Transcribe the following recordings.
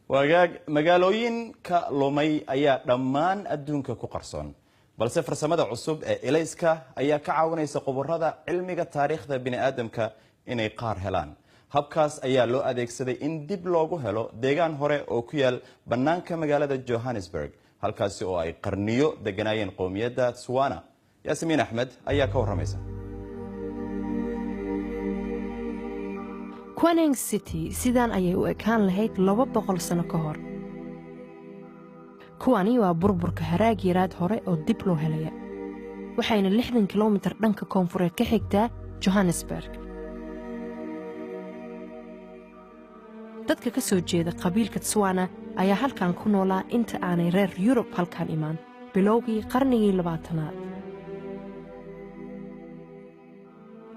wagaag magaalooyinka lumay ayaa dhammaan adduunka ku qarsoon balse farsamada cusub ee ilayska ayaa ka caawinaysa khubarada cilmiga taariikhda bini'aadamka inay qaar helaan habkaas ayaa loo adeegsaday in dib loogu helo deegaan hore oo ku yaal bannaanka magaalada Johannesburg halkaasi oo ay qarniyo deganaayeen qowmiyadda Tswana Yaasmiin Axmed ayaa ka waramaysa Kuaneng City sidaan ayay u ekaan lahayd 200 sano ka hor. Kuwani waa burburka haraag yaraad hore oo dib loo helaya. Waxayna 60 kilomitir dhanka koonfureed ka xigtaa Johannesburg. Dadka ka soo jeeda qabiilka Tswana ayaa halkan ku noolaa inta aanay reer Yurub halkan imaan bilowgii qarnigii 20aad.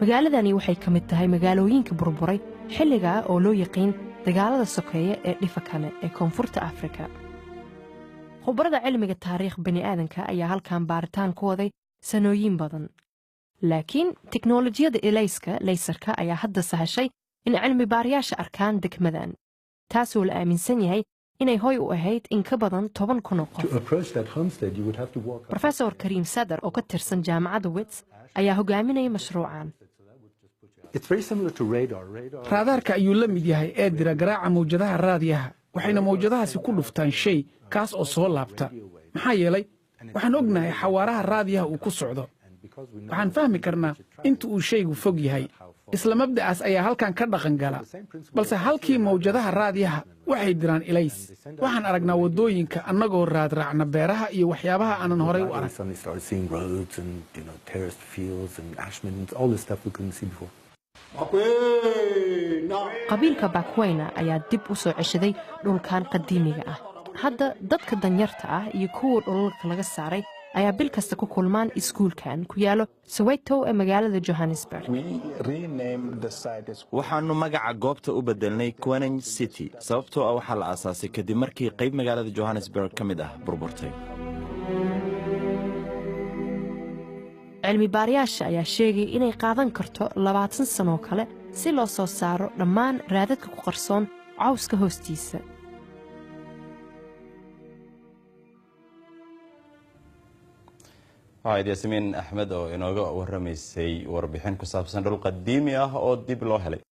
magaaladani waxay ka mid tahay magaalooyinka burburay xilliga oo loo yaqiin dagaalada sokeeye ee dhifakane ee koonfurta Afrika. khubarada cilmiga taariikh bini'aadanka ayaa halkan baaritaan ku waday sanooyin badan. laakiin tiknoolajiyada ilayska laysarka ayaa hadda sahashay in cilmi baarayaasha arkaan degmadan. taasoo la aaminsan yahay inay hoy u ahayd in ka badan 10 kun oo qof. Professor Karim Sadar oo ka tirsan jaamacadda Wits ayaa hogaaminaya mashruucan. raadaarka ayuu la mid yahay ee dira garaaca mawjadaha raadiyaha waxayna mawjadahaasi ku dhuftaan shay kaas oo soo laabta maxaa yeelay waxaan ognahay xawaaraha raadiyaha uu ku socdo waxaan fahmi karnaa inta uu shaygu fog yahay isla mabda'aas ayaa halkan ka dhaqan gala balse halkii mawjadaha raadiyaha waxay diraan ilays waxaan aragnaa waddooyinka annagoo raadraacna beeraha iyo waxyaabaha aanan horay u arag qabiilka Bakweyna ayaa dib u soo ceshaday dhulkan qadiimiga ah. hadda dadka danyarta ah iyo kuwa dhulalka laga saaray ayaa bil kasta ku kulmaan iskuulkan ku yaalo Soweto ee magaalada Johannesburg. waxaanu magaca goobta u bedelnay Kuaneng City sababtoo ah waxa la aasaasay kadib markii qayb magaalada Johannesburg ka mid ah burburtay. cilmi baarayaasha ayaa sheegay inay qaadan karto 20 sano kale si loo soo saaro dhammaan raadadka ku qarsoon cawska hoostiisa. Yaasmiin Axmed oo inooga warramaysay warbixin ku saabsan dhul qadiimi ah oo dib loo helay.